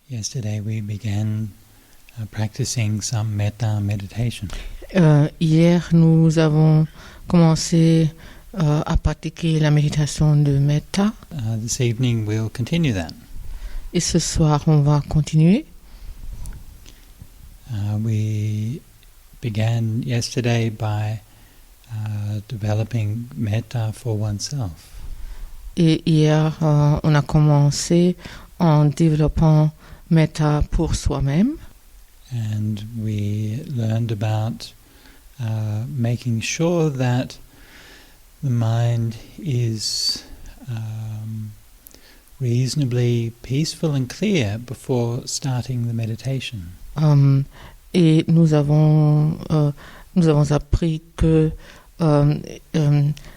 Yesterday we began practicing some mettā meditation. Hier, nous avons commencé à pratiquer la méditation de mettā. This evening we'll continue that. Et ce soir, on va continuer. We began yesterday by developing mettā for oneself. Et hier, on a commencé en développant mettā pour soi-même. And we learned about making sure that the mind is reasonably peaceful and clear before starting the meditation. Et nous avons appris que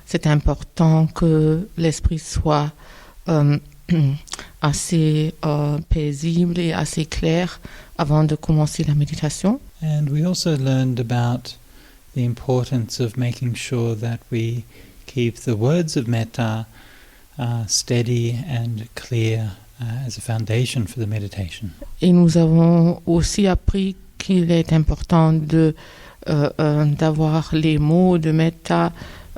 c'est important que l'esprit soit assez paisible et assez clair avant de commencer la méditation. And we also learned about the importance of making sure that we keep the words of mettā steady and clear as a foundation for the meditation. Et nous avons aussi appris qu'il est important d'avoir les mots de mettā,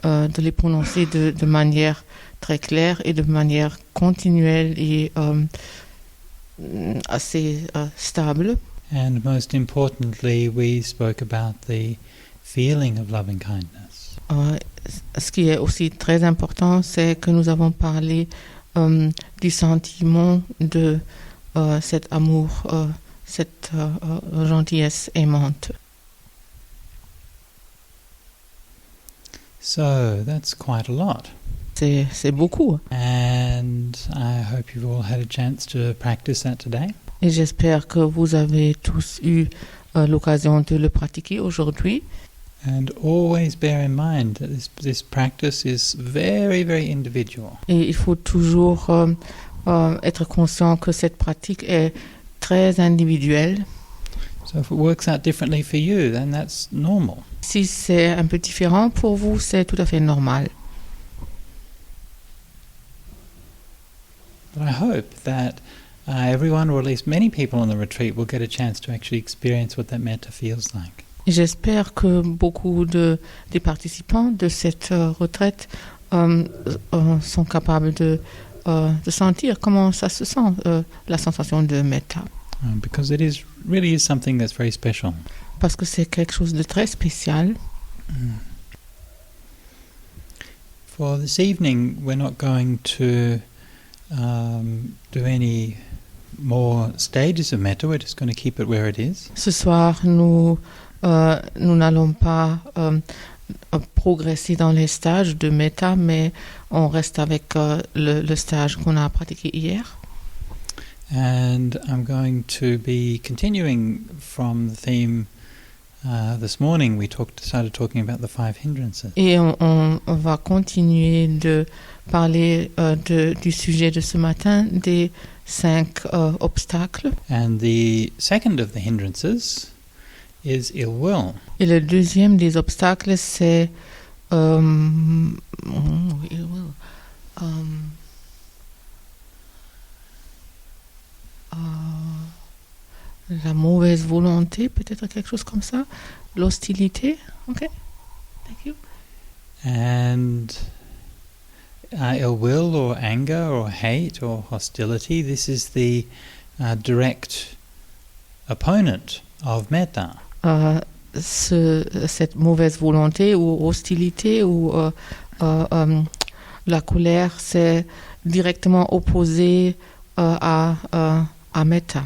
de les prononcer de manière très claire et de manière continuelle et assez stable. And most importantly, we spoke about the feeling of loving kindness. Ce qui est aussi très important, c'est que nous avons parlé du sentiment de cet amour, cette gentillesse aimante. So that's quite a lot. C'est beaucoup. And I hope you've all had a chance to practice that today. Et j'espère que vous avez tous eu l'occasion de le pratiquer aujourd'hui. And always bear in mind that this practice is very, very individual. Et il faut toujours être conscient que cette pratique est très individuelle. So if it works out differently for you, then that's normal. Si c'est un peu différent pour vous, c'est tout à fait normal. But I hope that everyone, or at least many people on the retreat, will get a chance to actually experience what that mettā feels like. Et j'espère que beaucoup des participants de cette retraite sont capables de sentir comment ça se sent, la sensation de mettā. Because it really is something that's very special. Parce que c'est quelque chose de très spécial. For this evening, we're not going to do any more stages of mettā. We're just going to keep it where it is. Ce soir, nous n'allons pas progresser dans les stages de mettā, mais on reste avec le stage qu'on a pratiqué hier. And I'm going to be continuing from the theme this morning. We started talking about the 5 hindrances. Et on va continuer de parler du sujet de ce matin, des 5 obstacles. And the second of the hindrances is ill will. Et le deuxième des obstacles, c'est ill will. La mauvaise volonté, peut-être quelque chose comme ça. L'hostilité. Okay, thank you. And ill will or anger or hate or hostility, this is the direct opponent of mettā. Cette mauvaise volonté ou hostilité ou la colère, c'est directement opposé à mettā.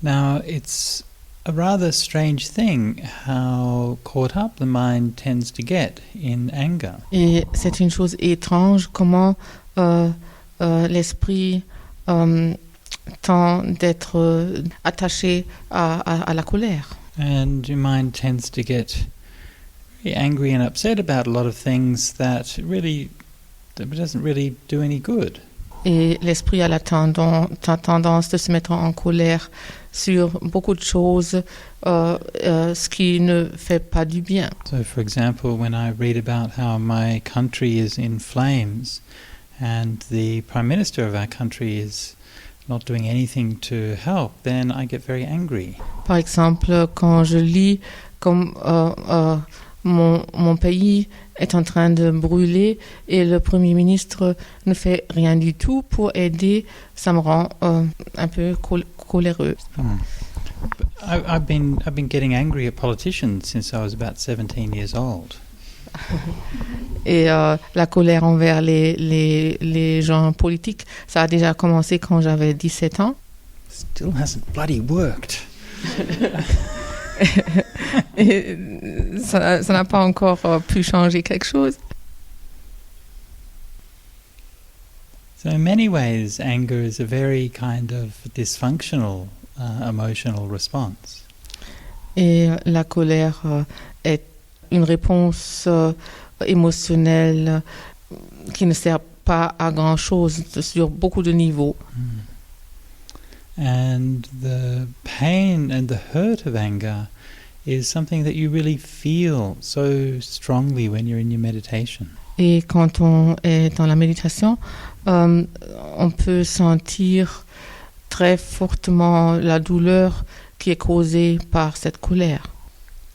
Now, it's a rather strange thing how caught up the mind tends to get in anger. Et c'est une chose étrange comment l'esprit tend d'être attaché à la colère. And your mind tends to get very angry and upset about a lot of things that doesn't really do any good. Et l'esprit a la tendance de se mettre en colère sur beaucoup de choses, ce qui ne fait pas du bien. So, for example, when I read about how my country is in flames and the Prime Minister of our country is not doing anything to help, then I get very angry. Par exemple, quand je lis comme mon pays est en train de brûler et le Premier ministre ne fait rien du tout pour aider, ça me rend un peu coléreux. I've been getting angry at politicians since I was about 17 years old. Et la colère envers les gens politiques, ça a déjà commencé quand j'avais 17 ans. Still hasn't bloody worked. Et ça n'a pas encore pu changer quelque chose. So in many ways, anger is a very kind of dysfunctional emotional response. Et la colère est une réponse émotionnelle qui ne sert pas à grand-chose sur beaucoup de niveaux. And the pain and the hurt of anger is something that you really feel so strongly when you're in your meditation. Et quand on est dans la méditation, on peut sentir très fortement la douleur qui est causée par cette colère.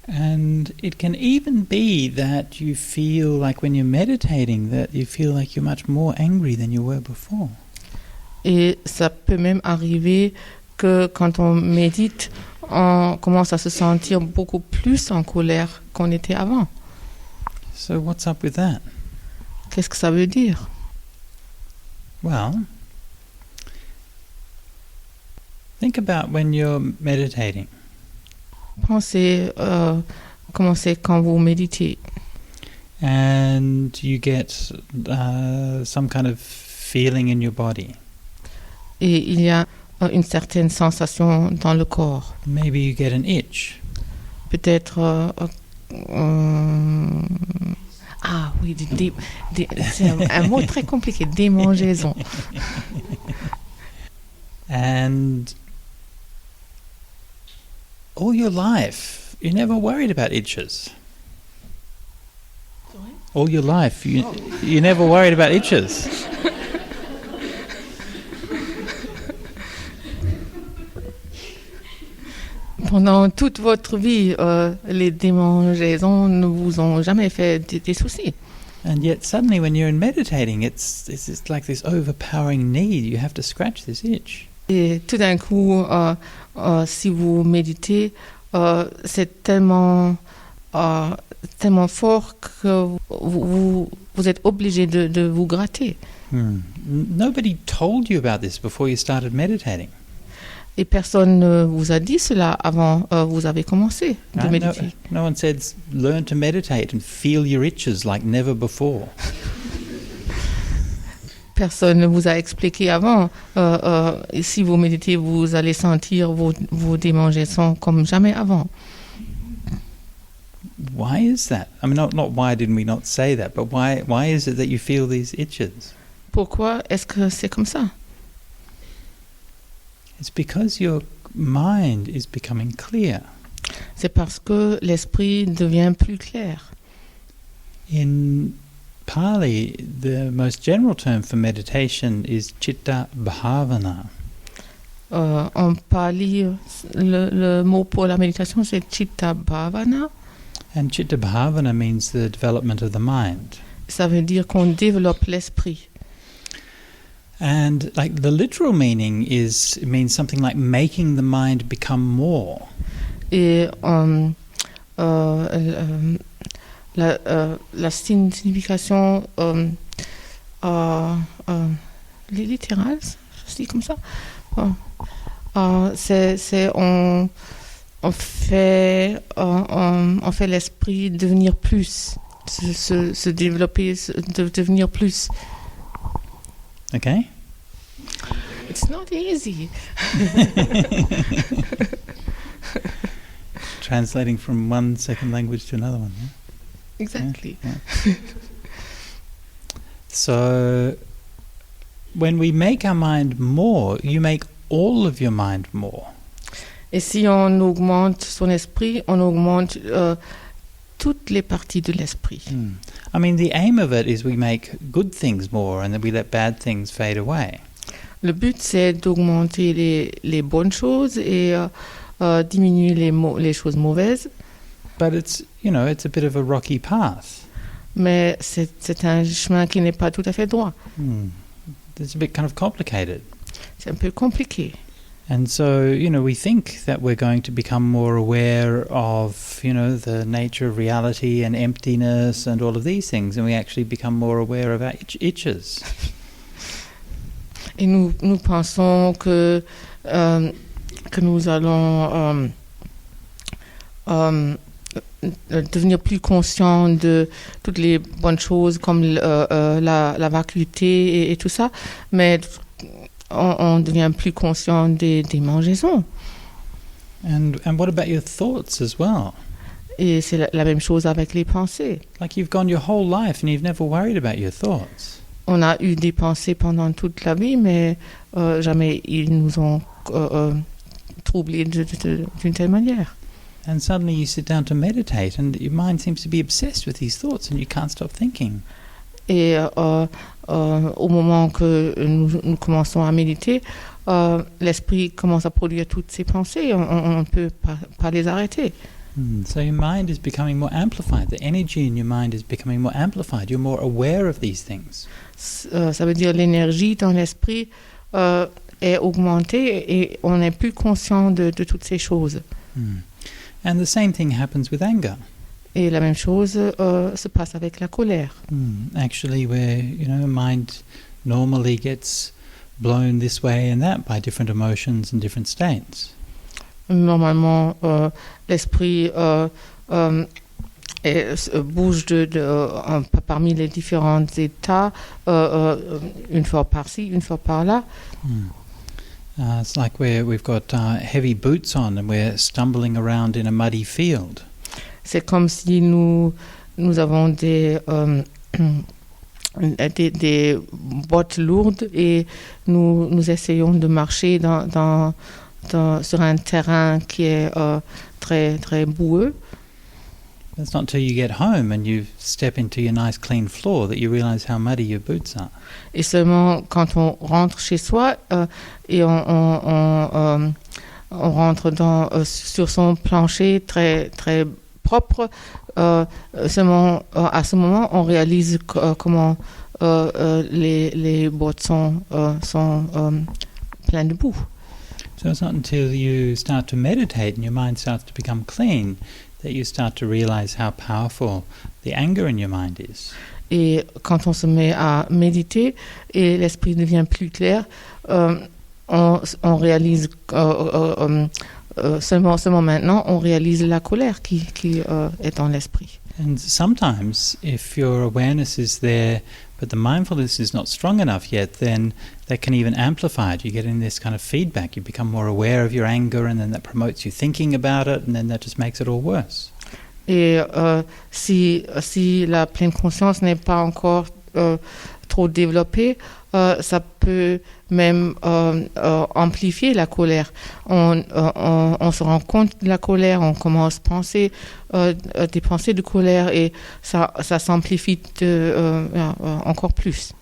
And it can even be that you feel like when you're meditating that you feel like you're much more angry than you were before. Et ça peut même arriver que quand on médite, on commence à se sentir beaucoup plus en colère qu'on était avant. So what's up with that? Qu'est-ce que ça veut dire? Well, think about when you're meditating. Pensez comment c'est quand vous méditez. And you get some kind of feeling in your body. Et il y a une certaine sensation dans le corps. Maybe you get an itch. Peut-être... ah oui, c'est un mot très compliqué, démangeaison. And all your life, you never worried about itches. Sorry? All your life, you never worried about itches. Pendant toute votre vie, les démangeaisons ne vous ont jamais fait des soucis. And yet suddenly when you're in meditating, it's like this overpowering need. You have to scratch this itch. Et tout d'un coup, si vous méditez, c'est tellement fort que vous êtes obligé de vous gratter. Nobody told you about this before you started meditating. Et personne ne vous a dit cela avant vous avez commencé de méditer. No one said, learn to meditate and feel your itches like never before. Personne ne vous a expliqué avant. Si vous méditez, vous allez sentir vos démangeaisons comme jamais avant. Why is that? I mean, not why didn't we not say that, but why is it that you feel these itches? Pourquoi est-ce que c'est comme ça? It's because your mind is becoming clear. C'est parce que l'esprit devient plus clair. In Pali, the most general term for meditation is citta bhavana. En Pali, le mot pour la méditation, c'est citta bhavana. And citta bhavana means the development of the mind. Ça veut dire qu'on développe l'esprit. And like the literal meaning it means something like making the mind become more. Et la signification littérale, je dis comme ça, c'est on fait l'esprit devenir plus, se développer, devenir plus. Okay? It's not easy. Translating from one second language to another one. Yeah? Exactly. Yeah. So, when we make our mind more, you make all of your mind more. Et si on augmente son esprit, on augmente toutes les parties de l'esprit. I mean, the aim of it is we make good things more and then we let bad things fade away. Le but, c'est d'augmenter les bonnes choses et diminuer les choses mauvaises. But it's a bit of a rocky path. Mais c'est un chemin qui n'est pas tout à fait droit. It's a bit kind of complicated. C'est un peu compliqué. And so, we think that we're going to become more aware of, the nature of reality and emptiness and all of these things, and we actually become more aware of our itches. Et nous pensons que nous allons devenir plus conscients de toutes les bonnes choses comme la vacuité et tout ça, mais on devient plus conscient des mangeaisons. And what about your thoughts as well? Et c'est la même chose avec les pensées. Like you've gone your whole life and you've never worried about your thoughts. On a eu des pensées pendant toute la vie, mais jamais ils nous ont troublés d'une telle manière. And suddenly you sit down to meditate and your mind seems to be obsessed with these thoughts and you can't stop thinking. Et au moment que nous commençons à méditer, l'esprit commence à produire toutes ces pensées. On ne peut pas les arrêter. So your mind is becoming more amplified. The energy in your mind is becoming more amplified. You're more aware of these things. Ça veut dire l'énergie dans l'esprit est augmentée et on est plus conscient de toutes ces choses. And the same thing happens with anger. Et la même chose se passe avec la colère. Actually, where mind normally gets blown this way and that by different emotions and different states. Normalement, l'esprit bouge parmi les différents états, une fois par-ci, une fois par-là. It's like we've got heavy boots on and we're stumbling around in a muddy field. C'est comme si nous avons des bottes lourdes et nous essayons de marcher sur un terrain qui est très, très boueux. It's not until you get home and you step into your nice clean floor that you realize how muddy your boots are. Et seulement quand on rentre chez soi et on rentre sur son plancher très, très propre, seulement à ce moment on réalise comment les bottes sont pleines de boue. So it's not until you start to meditate and your mind starts to become clean that you start to realize how powerful the anger in your mind is. Et quand on se met à méditer et l'esprit devient plus clair, on réalise seulement maintenant, on réalise la colère qui est dans l'esprit. And sometimes, if your awareness is there, but the mindfulness is not strong enough yet, then that can even amplify it. You get in this kind of feedback. You become more aware of your anger, and then that promotes you thinking about it, and then that just makes it all worse. Et si la pleine conscience n'est pas encore trop développée, ça peut même amplifier la colère. On se rend compte de la colère, on commence à penser des pensées de colère et ça s'amplifie encore plus.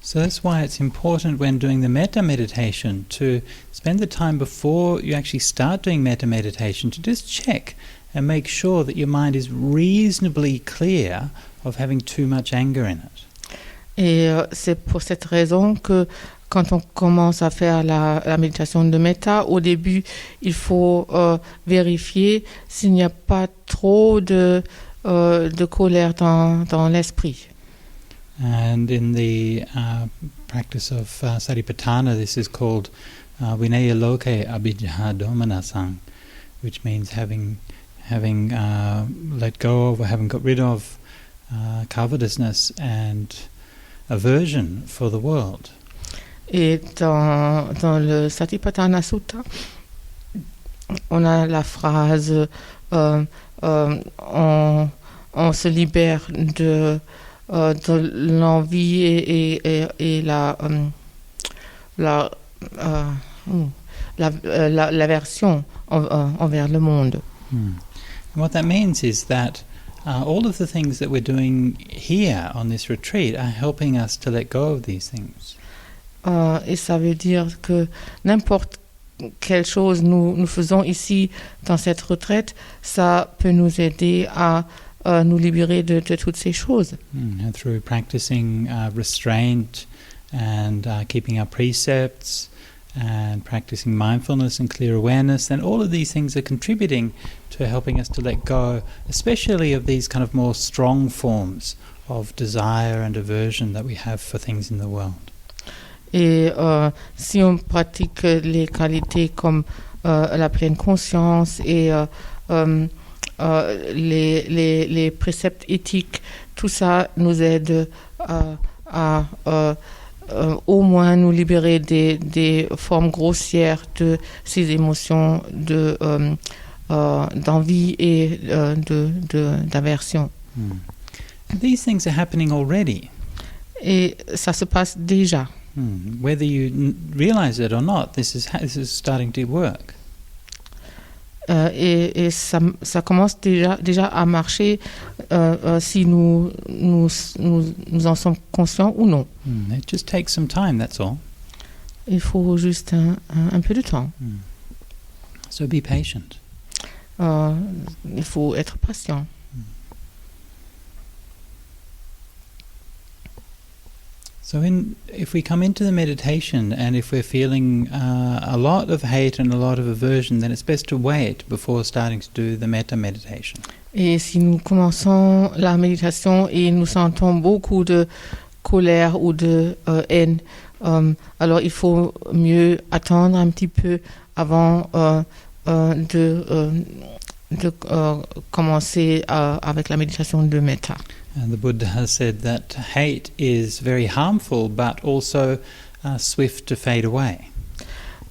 So that's why it's important when doing the metta meditation to spend the time before you actually start doing metta meditation to just check and make sure that your mind is reasonably clear of having too much anger in it. Et c'est pour cette raison que quand on commence à faire la méditation de mettā, au début, il faut vérifier s'il n'y a pas trop de colère dans l'esprit. And in the practice of Satipatthana, this is called Vinaya Loke Abhijja Domanasang, which means having let go of or having got rid of covetousness and aversion for the world. Et dans le Satipatthana Sutta, on a la phrase on se libère de l'envie et l'aversion envers le monde. And what that means is that all of the things that we're doing here on this retreat are helping us to let go of these things. Et ça veut dire que n'importe quelle chose nous faisons ici dans cette retraite, ça peut nous aider à nous libérer de toutes ces choses. And through practicing restraint and keeping our precepts and practicing mindfulness and clear awareness, then all of these things are contributing to helping us to let go, especially of these kind of more strong forms of desire and aversion that we have for things in the world. Et si on pratique les qualités comme la pleine conscience et les préceptes éthiques, tout ça nous aide à au moins nous libérer des formes grossières de ces émotions d'envie et d'aversion. These things are happening already. Et ça se passe déjà. Whether you realize it or not, this is starting to work. Et ça commence déjà à marcher si nous en sommes conscients ou non. It just takes some time, that's all. Il faut juste un peu de temps. So be patient. Il faut être patient. So if we come into the meditation and if we're feeling a lot of hate and a lot of aversion, then it's best to wait before starting to do the mettā meditation. Et si nous commençons la méditation et nous sentons beaucoup de colère ou de haine, alors il faut mieux attendre un petit peu avant de commencer avec la méditation de mettā. And the Buddha has said that hate is very harmful, but also swift to fade away.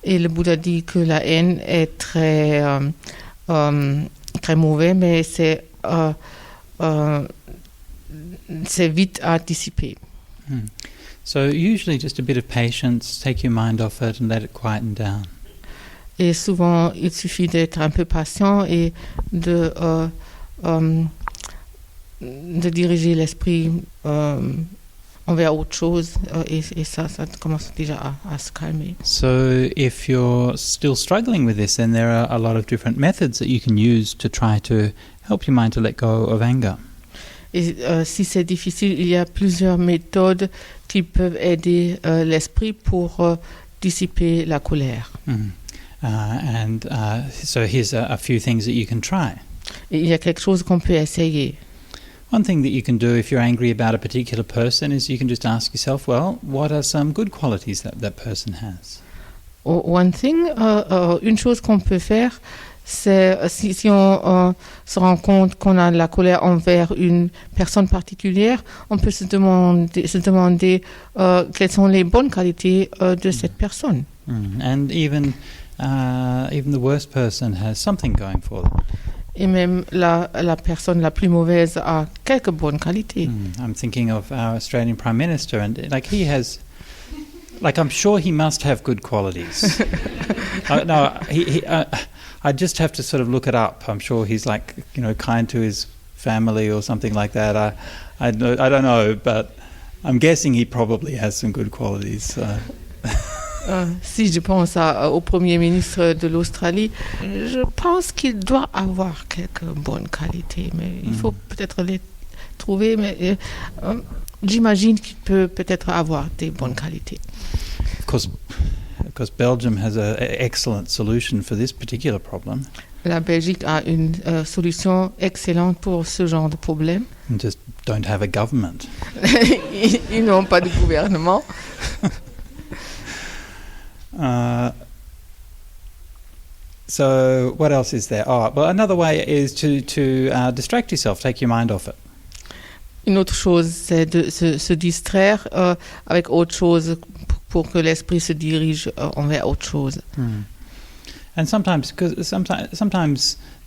Et le Bouddha dit que la haine est très mauvais, mais c'est vite à dissiper. So usually just a bit of patience, take your mind off it and let it quieten down. Et souvent, il suffit d'être un peu patient et de diriger l'esprit envers autre chose et ça commence déjà à se calmer. So if you're still struggling with this, then there are a lot of different methods that you can use to try to help your mind to let go of anger. Et si c'est difficile, il y a plusieurs méthodes qui peuvent aider l'esprit pour dissiper la colère. So here's a few things that you can try. Et il y a quelque chose qu'on peut essayer. One thing that you can do if you're angry about a particular person is you can just ask yourself, well, what are some good qualities that person has? One thing, une chose qu'on peut faire, c'est si on se rend compte qu'on a de la colère envers une personne particulière, on peut se demander quelles sont les bonnes qualités de cette personne. And even the worst person has something going for them. Et même la personne la plus mauvaise a quelques bonnes qualités. I'm thinking of our Australian Prime Minister, and he has, I'm sure he must have good qualities. I just have to sort of look it up. I'm sure he's kind to his family or something like that. I don't know, but I'm guessing he probably has some good qualities. Si je pense au Premier ministre de l'Australie, je pense qu'il doit avoir quelques bonnes qualités, mais il faut peut-être les trouver, mais j'imagine qu'il peut peut-être avoir des bonnes qualités. Of course, Belgium has an excellent solution for this particular problem. La Belgique a une solution excellente pour ce genre de problème. And just don't have a government. Ils n'ont pas de gouvernement. So what else is there? Another way is to distract yourself, take your mind off it. Une autre chose, c'est de se distraire avec autre chose pour que l'esprit se dirige envers autre chose. And sometimes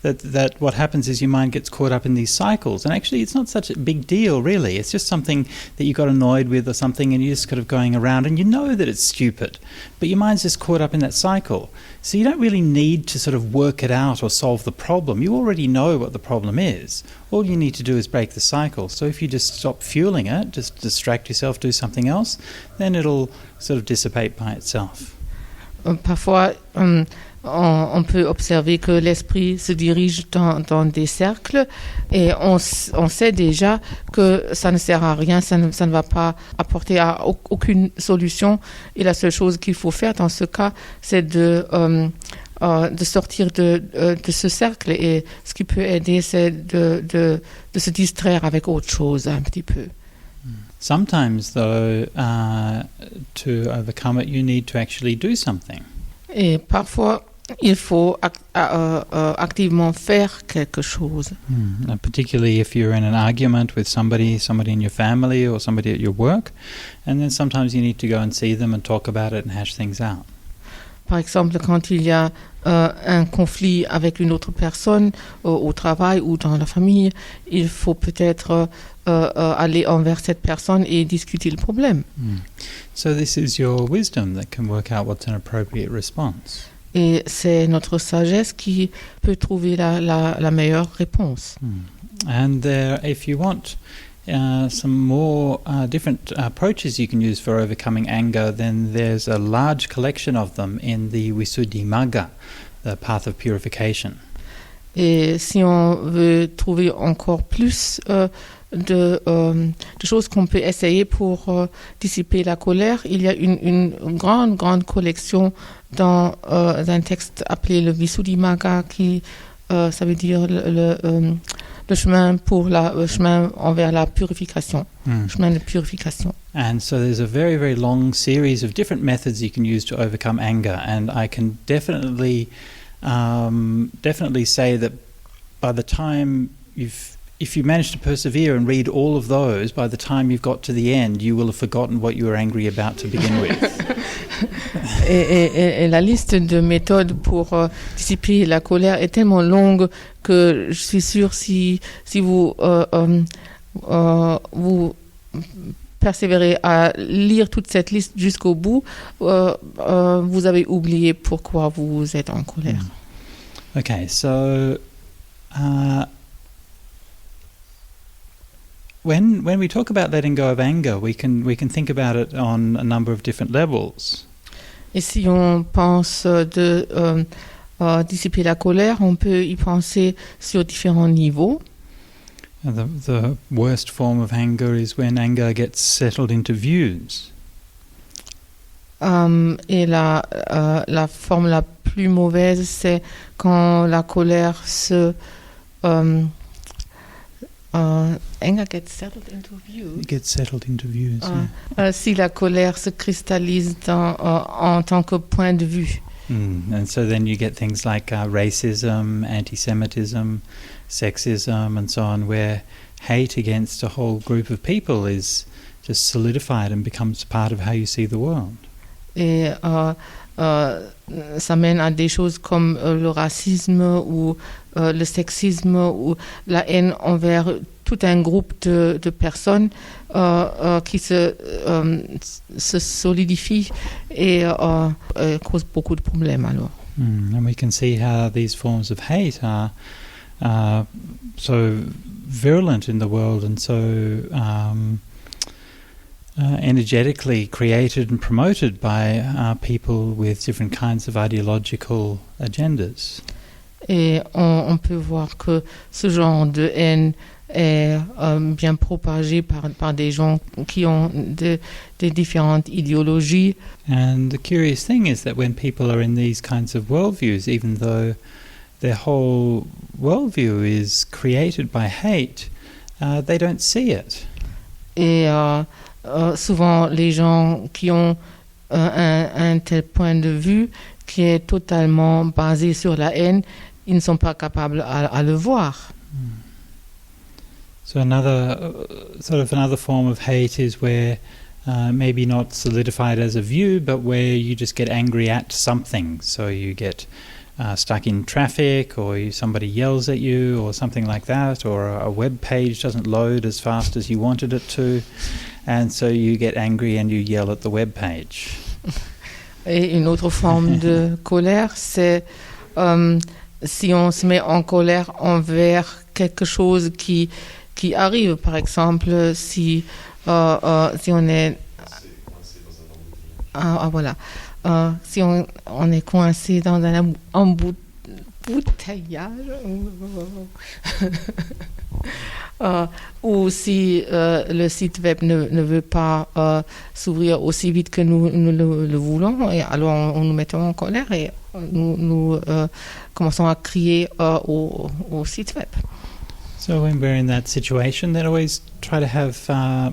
that what happens is your mind gets caught up in these cycles, and actually it's not such a big deal really. It's just something that you got annoyed with or something, and you're just kind of going around and you know that it's stupid, but your mind's just caught up in that cycle. So you don't really need to sort of work it out or solve the problem. You already know what the problem is. All you need to do is break the cycle. So if you just stop fueling it, just distract yourself, do something else, then it'll sort of dissipate by itself. Parfois, on peut observer que l'esprit se dirige dans des cercles et on sait déjà que ça ne sert à rien, ça ne va pas apporter à aucune solution. Et la seule chose qu'il faut faire dans ce cas, c'est de sortir de ce cercle. Et ce qui peut aider, c'est de se distraire avec autre chose un petit peu. Sometimes, though, to overcome it, you need to actually do something. Et parfois, il faut activement faire quelque chose. And particularly if you're in an argument with somebody in your family or somebody at your work, and then sometimes you need to go and see them and talk about it and hash things out. Par exemple, quand il y a un conflit avec une autre personne au travail ou dans la famille, il faut peut-être aller envers cette personne et discuter le problème. So this is your wisdom that can work out what's an appropriate response. Et c'est notre sagesse qui peut trouver la meilleure réponse. And there, if you want some more different approaches you can use for overcoming anger, then there's a large collection of them in the Visuddhimagga, the path of purification. Et si on veut trouver encore plus de choses qu'on peut essayer pour dissiper la colère, il y a une grande collection dans un texte appelé le Visuddhimagga qui ça veut dire le chemin chemin envers la purification, chemin de purification. And so there's a very, very long series of different methods you can use to overcome anger, and I can definitely say that by the time if you manage to persevere and read all of those, by the time you've got to the end, you will have forgotten what you were angry about to begin with. Et la liste de méthodes pour dissiper la colère est tellement longue que je suis sûre si vous persévérez à lire toute cette liste jusqu'au bout, vous avez oublié pourquoi vous êtes en colère. Okay, so when we talk about letting go of anger, we can think about it on a number of different levels. Et si on pense de dissiper la colère, on peut y penser sur différents niveaux. The worst form of anger is when anger gets settled into views. Et la forme la plus mauvaise, c'est quand la colère se anger gets settled into views. It gets settled into views. Si la colère se cristallise en tant que point de vue. And so then you get things like racism, anti-Semitism, sexism, and so on, where hate against a whole group of people is just solidified and becomes part of how you see the world. Et ça mène à des choses comme le racisme ou le sexisme ou la haine envers tout un groupe de personnes qui se solidifient et cause beaucoup de problèmes alors. And we can see how these forms of hate are so virulent in the world and so energetically created and promoted by people with different kinds of ideological agendas. Et on peut voir que ce genre de haine est bien propagé par des gens qui ont des différentes idéologies. And the curious thing is that when people are in these kinds of worldviews, even though their whole worldview is created by hate, they don't see it. Et souvent, les gens qui ont un tel point de vue qui est totalement basé sur la haine, ils ne sont pas capables à le voir. So another form of hate is where maybe not solidified as a view, but where you just get angry at something. So you get stuck in traffic, or somebody yells at you, or something like that, or a web page doesn't load as fast as you wanted it to, and so you get angry and you yell at the web page. Et une autre forme de colère, c'est si on se met en colère envers quelque chose qui arrive. Par exemple, si on est si on est coincé dans un embouteillage ou si le site web ne veut pas s'ouvrir aussi vite que nous le voulons, et alors on nous met en colère et nous commençons à crier au site web. So when we're in that situation, then always try to have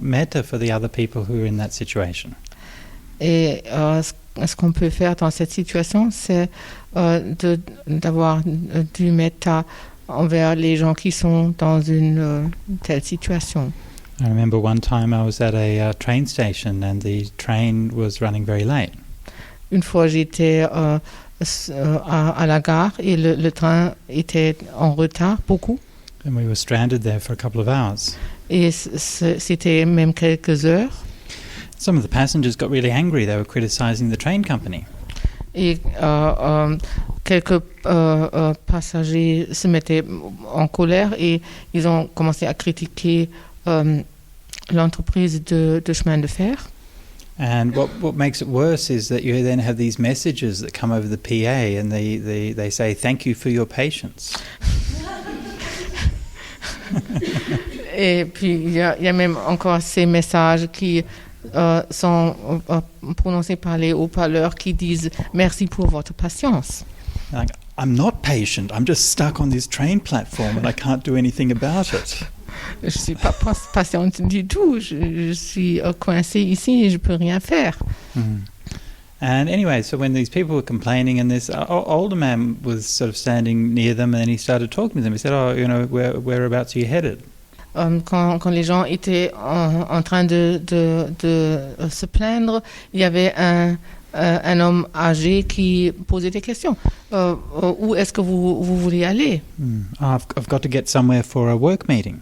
mettā for the other people who are in that situation. Et ce qu'on peut faire dans cette situation, c'est d'avoir du mettā envers les gens qui sont dans une telle situation. I remember one time I was at a train station and the train was running very late. Une fois, j'étais à la gare et le train était en retard, beaucoup. And we were stranded there for a couple of hours. Et c'était même quelques heures. Some of the passengers got really angry. They were criticizing the train company. Et quelques passagers se mettaient en colère et ils ont commencé à critiquer l'entreprise de chemin de fer. And what makes it worse is that you then have these messages that come over the PA and they say, "Thank you for your patience." Et puis il y a même encore ces messages qui sont prononcés par les haut-parleurs qui disent merci pour votre patience. Like, I'm not patient. I'm just stuck on this train platform and I can't do anything about it. Je suis pas patiente du tout. Je suis coincée ici et je peux rien faire. And anyway, so when these people were complaining, and this older man was sort of standing near them, and then he started talking to them. He said, "Oh, whereabouts are you headed?" Quand les gens étaient en train de se plaindre, il y avait un homme âgé qui posait des questions. Où est-ce que vous voulez aller? I've got to get somewhere for a work meeting.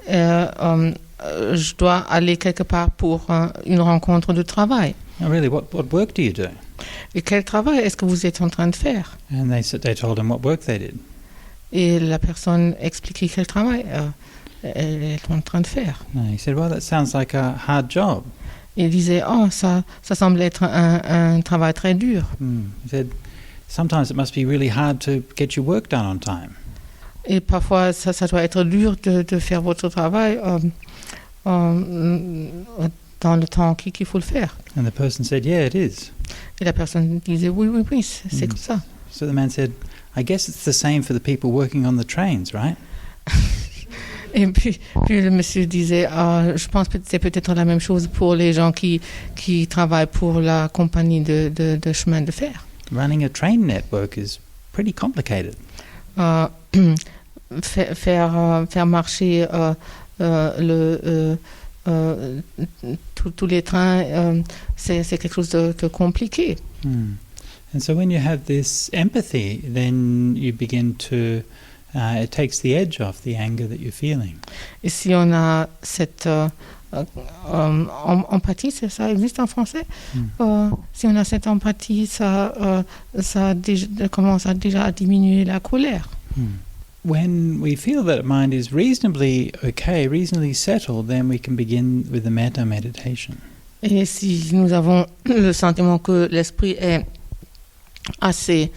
Je dois aller quelque part pour une rencontre de travail. Oh, really, what work do you do? Et quel travail est-ce que vous êtes en train de faire? And they told him what work they did. Et la personne expliquait quel travail elle est en train de faire. And he said, "Well, that sounds like a hard job." Il disait, ça semble être un travail très dur. He said, "Sometimes it must be really hard to get your work done on time." Et parfois, ça doit être dur de faire votre travail dans le temps qu'il faut le faire. And the person said, "Yeah, it is." Et la personne disait, oui, c'est comme ça. So the man said, "I guess it's the same for the people working on the trains, right?" Et puis le monsieur disait, je pense que c'est peut-être la même chose pour les gens qui travaillent pour la compagnie de chemin de fer. Running a train network is pretty complicated. Faire marcher tous les trains, c'est quelque chose de compliqué. And so when you have this empathy, then you begin to it takes the edge off the anger that you're feeling. Et si on a cette empathie, ça existe en français. Si on a cette empathie, ça commence déjà à diminuer la colère. When we feel that mind is reasonably okay, reasonably settled, then we can begin with the mettā meditation. Et si nous avons le sentiment que l'esprit est assez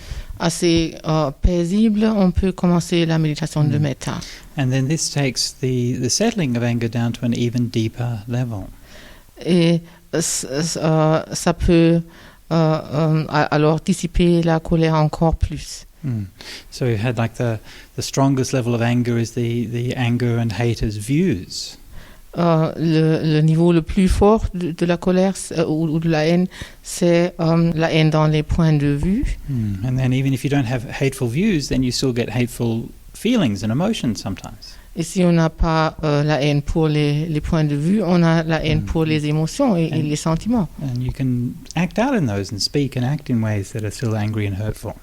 paisible, on peut commencer la méditation de mettā. And then this takes the settling of anger down to an even deeper level. Et ça peut alors dissiper la colère encore plus. So we had like the strongest level of anger is the anger and hate as views. Le niveau le plus fort de la colère ou de la haine, c'est la haine dans les points de vue. And then even if you don't have hateful views, then you still get hateful feelings and emotions sometimes. Et si on n'a pas la haine pour les points de vue, on a la haine pour les émotions et les sentiments. And you can act out in those and speak and act in ways that are still angry and hurtful.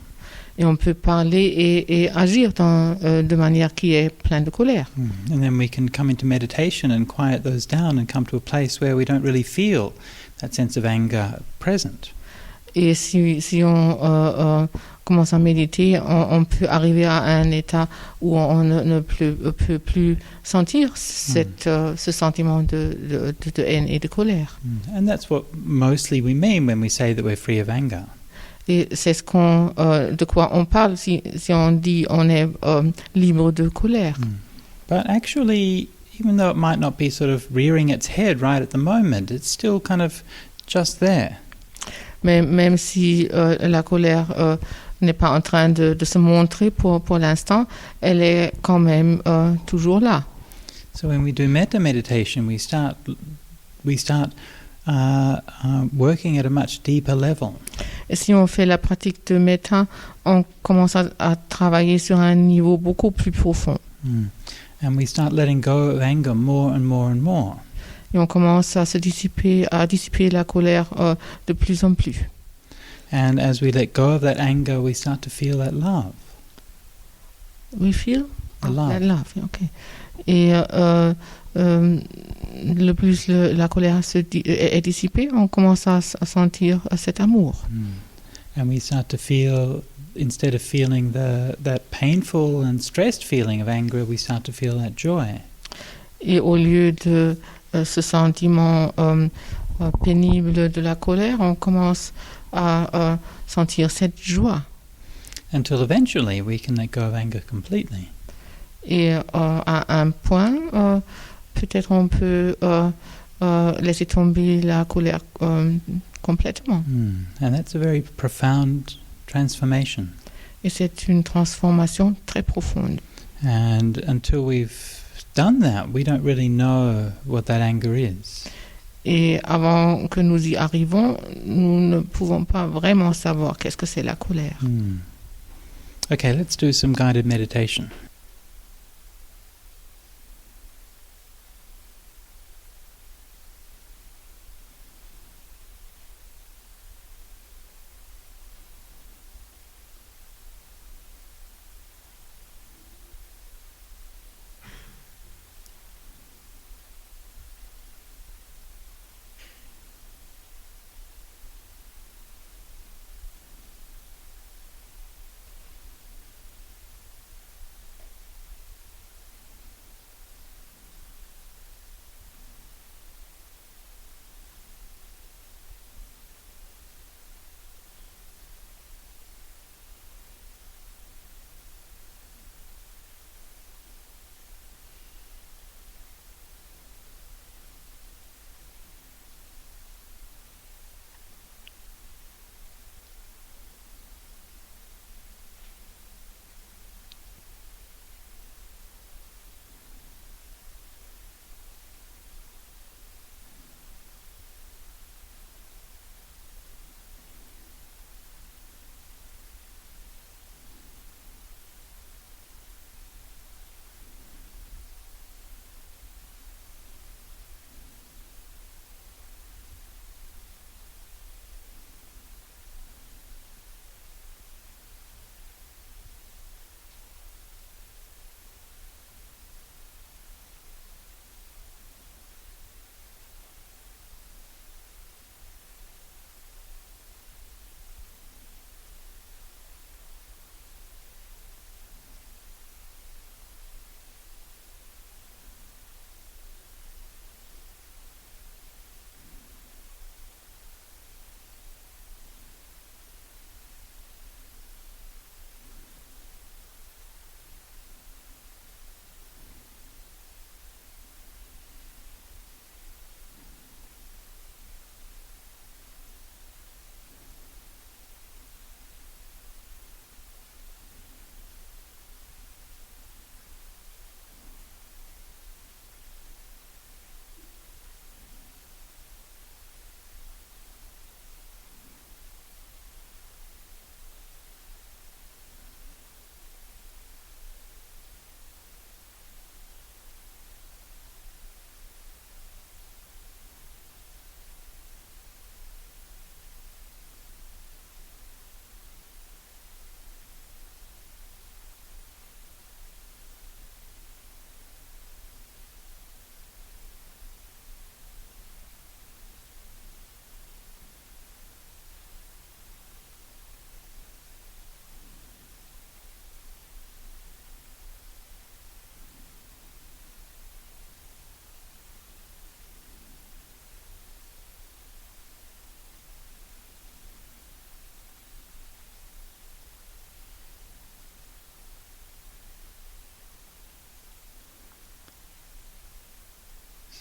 Et on peut parler et agir de manière qui est pleine de colère. And then we can come into meditation and quiet those down and come to a place where we don't really feel that sense of anger present. Et si on commence à méditer, on peut arriver à un état où on ne peut plus sentir ce sentiment de haine et de colère. And that's what mostly we mean when we say that we're free of anger. Et c'est de quoi on parle si on dit on est libre de colère. But actually, even though it might not be sort of rearing its head right at the moment, it's still kind of just there. Mais même si la colère n'est pas en train de se montrer pour l'instant, elle est quand même toujours là. So when we do metta meditation, we start working at a much deeper level. Et si on fait la pratique de mettā, on commence à travailler sur un niveau beaucoup plus profond. And we start letting go of anger more and more and more. Et on commence à dissiper la colère de plus en plus. And as we let go of that anger, we start to feel that love. We feel? Love. That love, okay. Et le plus la colère est dissipée, on commence à sentir cet amour. And we start to feel, instead of feeling that painful and stressed feeling of anger, we start to feel that joy. Et au lieu de ce sentiment pénible de la colère, on commence à sentir cette joie. Until eventually we can let go of anger completely. Et à un point, peut-être on peut laisser tomber la colère complètement. And that's a very profound transformation. Et c'est une transformation très profonde. And until we've done that, we don't really know what that anger is. Et avant que nous y arrivons, nous ne pouvons pas vraiment savoir qu'est-ce que c'est la colère. Okay, let's do some guided meditation.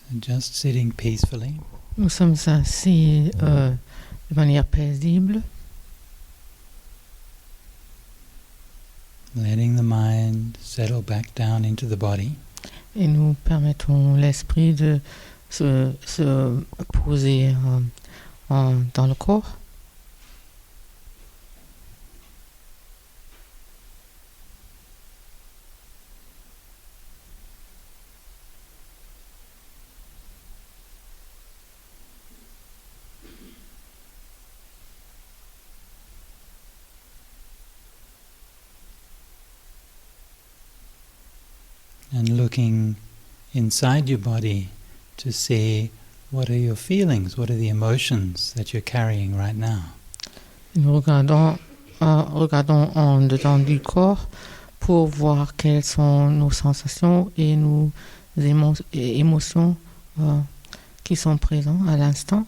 Just sitting peacefully. Nous sommes assis de manière paisible, Letting the mind settle back down into the body. et nous permettons l'esprit de se poser dans le corps. And looking inside your body to see what are your feelings, what are the emotions that you're carrying right now. Nous regardons en dedans du corps pour voir quelles sont nos sensations et nos émotions qui sont présentes à l'instant.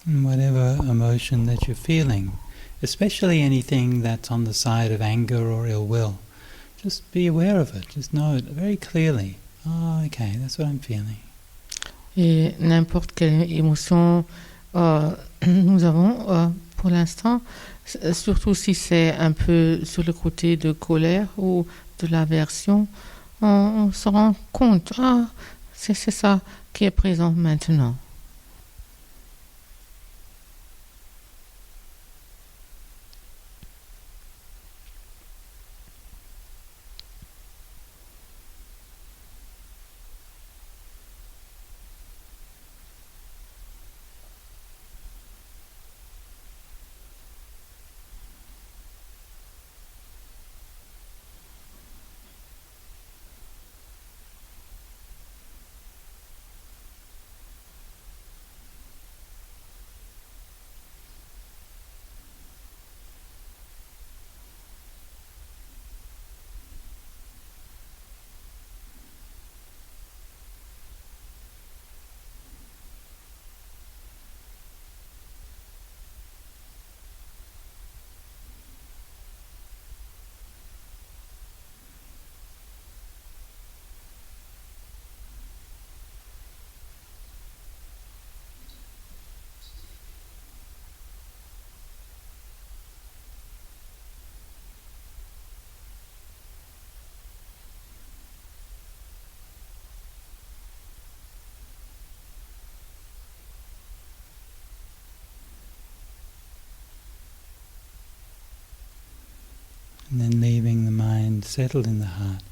And whatever emotion that you're feeling, especially anything that's on the side of anger or ill will, just be aware of it. Just know it very clearly. Oh, okay, that's what I'm feeling. Et n'importe quelle émotion nous avons pour l'instant, surtout si c'est un peu sur le côté de colère ou de l'aversion, on se rend compte, c'est ça qui est présent maintenant. And then leaving the mind settled in the heart,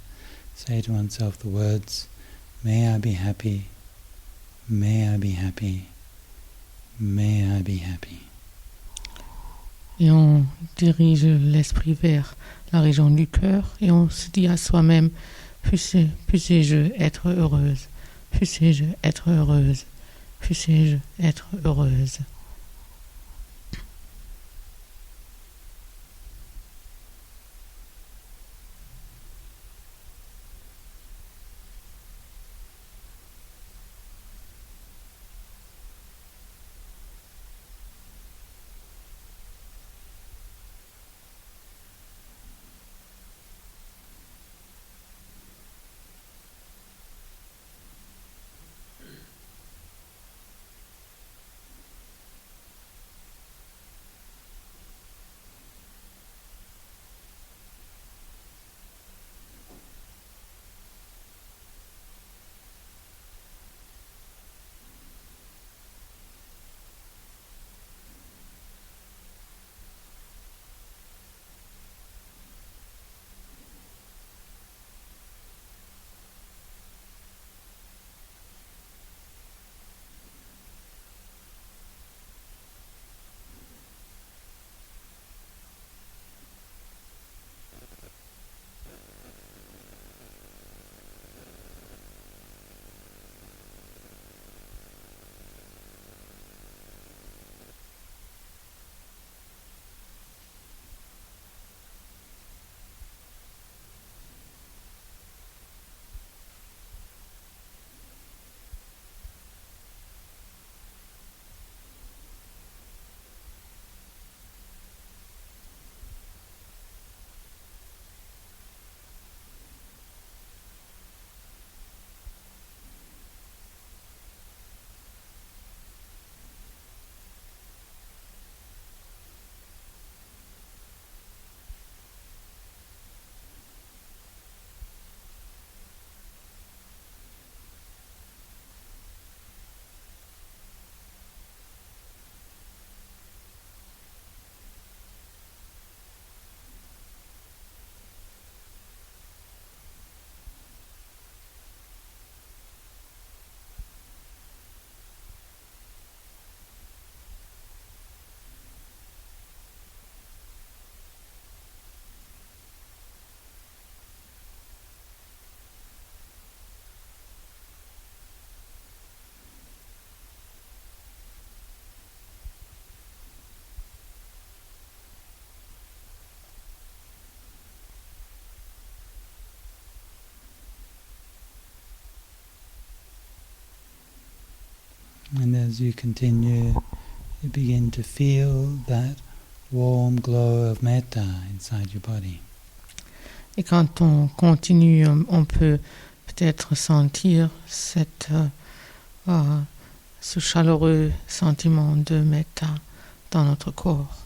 say to oneself the words, may I be happy, may I be happy, may I be happy. Et on dirige l'esprit vers la région du cœur et on se dit à soi-même, puissé-je être heureuse, puissé-je être heureuse, puissé-je être heureuse. And as you continue, you begin to feel that warm glow of mettā inside your body. Et quand on continue, on peut peut-être sentir ce chaleureux sentiment de mettā dans notre corps.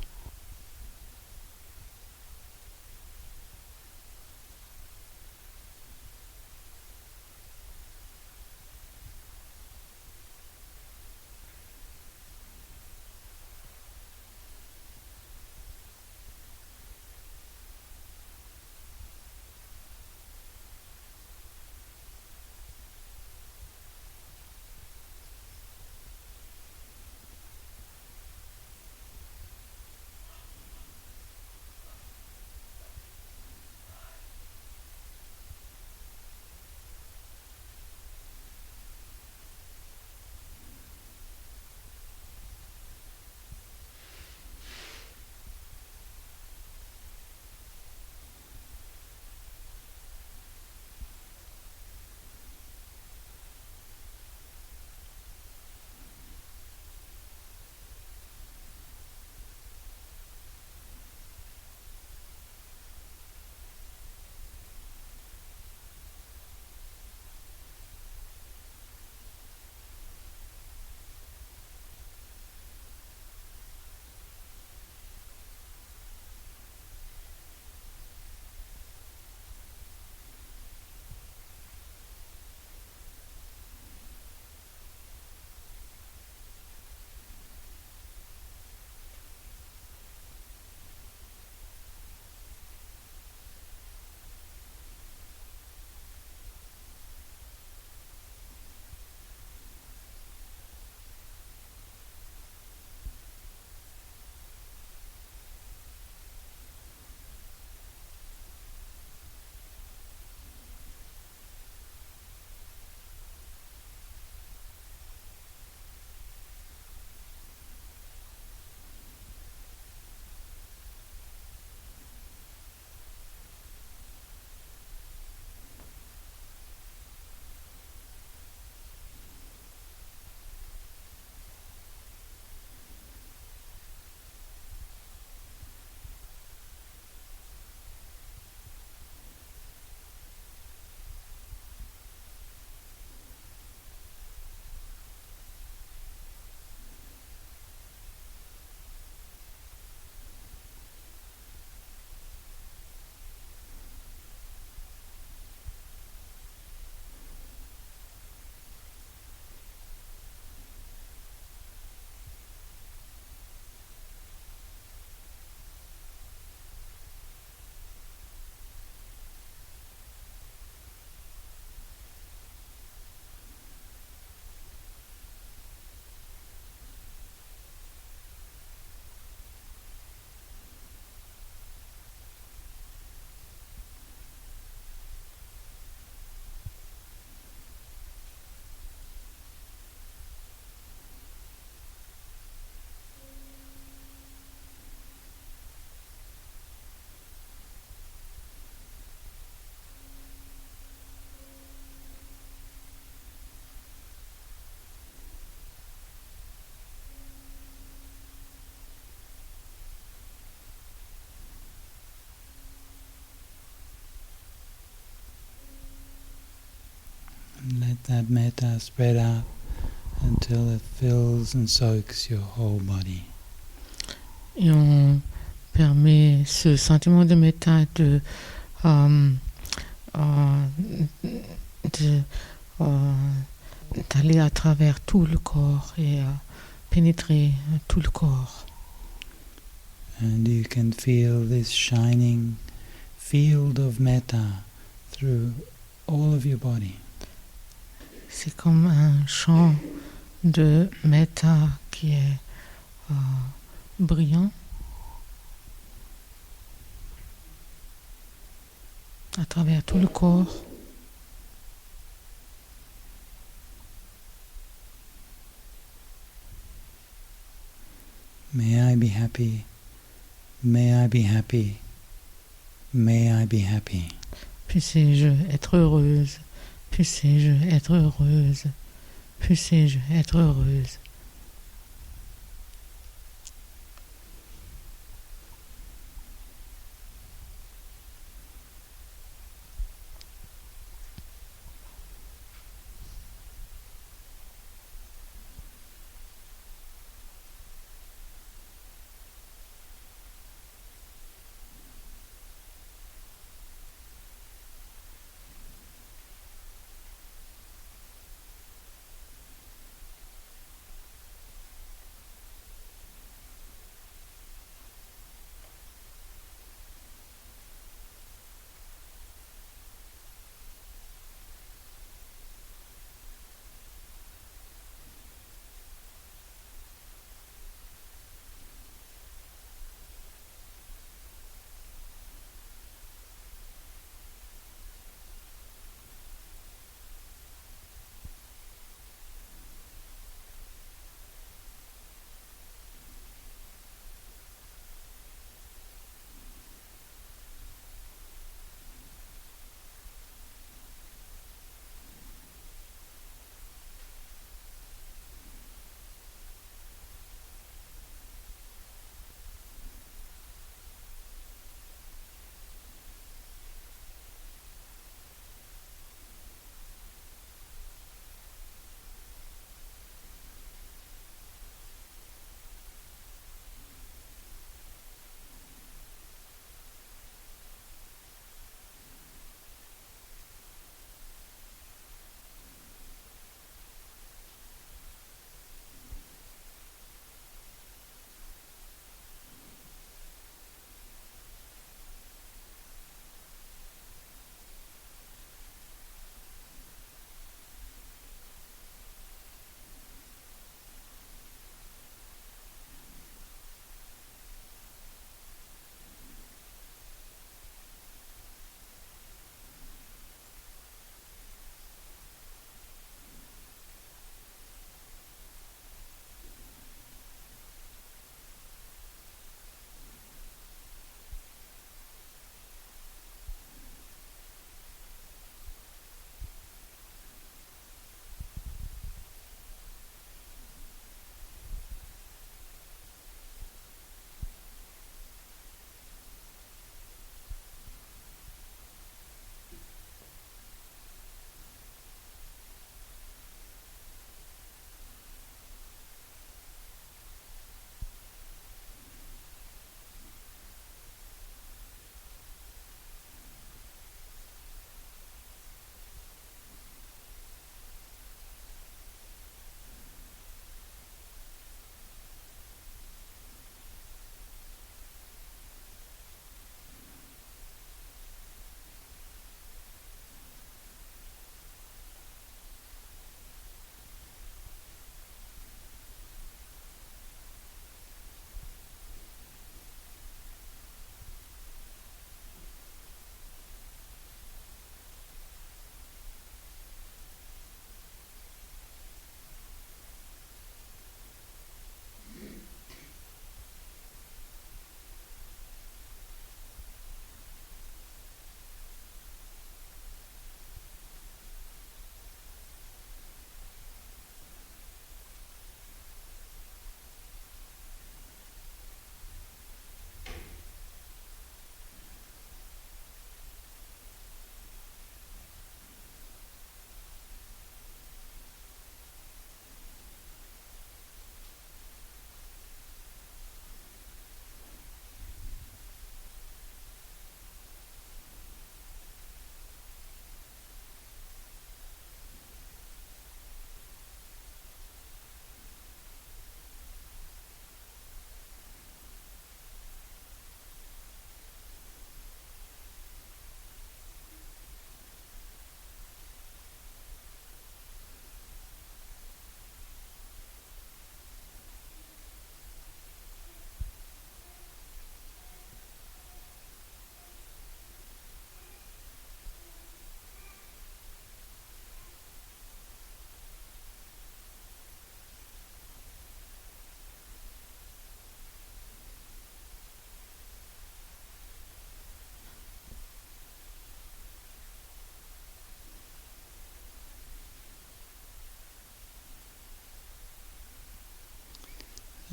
let that metta spread out until it fills and soaks your whole body. Et on permet ce sentiment de mettā d'aller à travers tout le corps et pénétrer tout le corps. And you can feel this shining field of metta through all of your body. C'est comme un champ de mettā qui est brillant à travers tout le corps. May I be happy, may I be happy, may I be happy. Puissé-je être heureuse, puissé-je être heureuse, puissé-je être heureuse.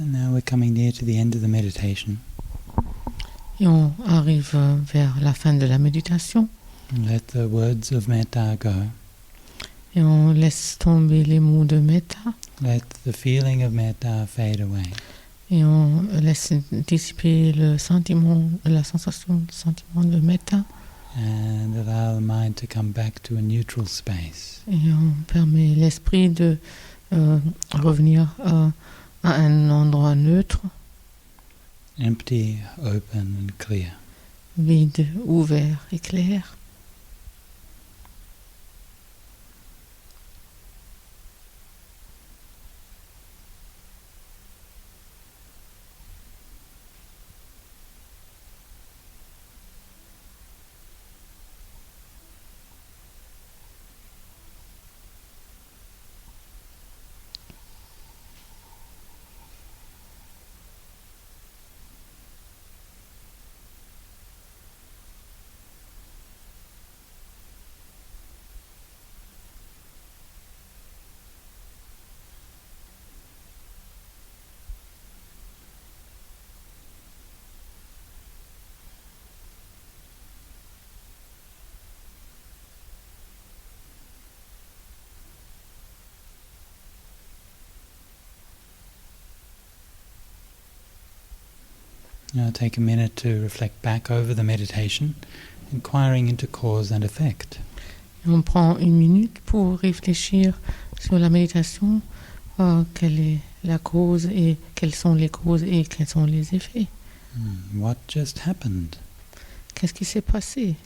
And now we're coming near to the end of the meditation. Et on arrive vers la fin de la méditation. And let the words of mettā go. Et on laisse tomber les mots de mettā. Let the feeling of mettā fade away. Et on laisse dissiper le sentiment, la sensation, le sentiment de mettā. And allow the mind to come back to a neutral space. Et on permet l'esprit de revenir à un endroit neutre, Empty, open and clear. vide, ouvert et clair. Now take a minute to reflect back over the meditation, inquiring into cause and effect. Et on prend une minute pour réfléchir sur la méditation, quelle est la cause et quelles sont les causes et quels sont les effets. What just happened? Qu'est-ce qui s'est passé?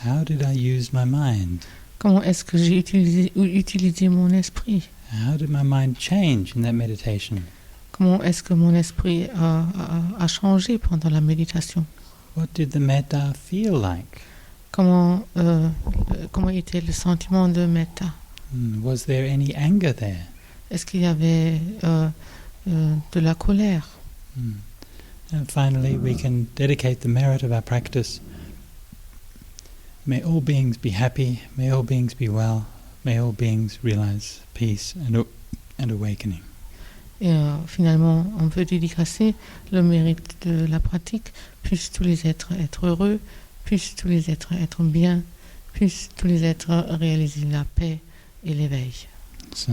How did I use my mind? Comment est-ce que j'ai utilisé mon esprit? How did my mind change in that meditation? Comment est-ce que mon esprit a changé pendant la méditation? What did the mettā feel like? Comment était le sentiment de mettā? Was there any anger there? Est-ce qu'il y avait de la colère? And finally, we can dedicate the merit of our practice. May all beings be happy, may all beings be well, may all beings realize peace and awakening. Et finalement, on peut dédicacer le mérite de la pratique. Puissent tous les êtres être heureux, puissent tous les êtres être bien, puissent tous les êtres réaliser la paix et l'éveil. So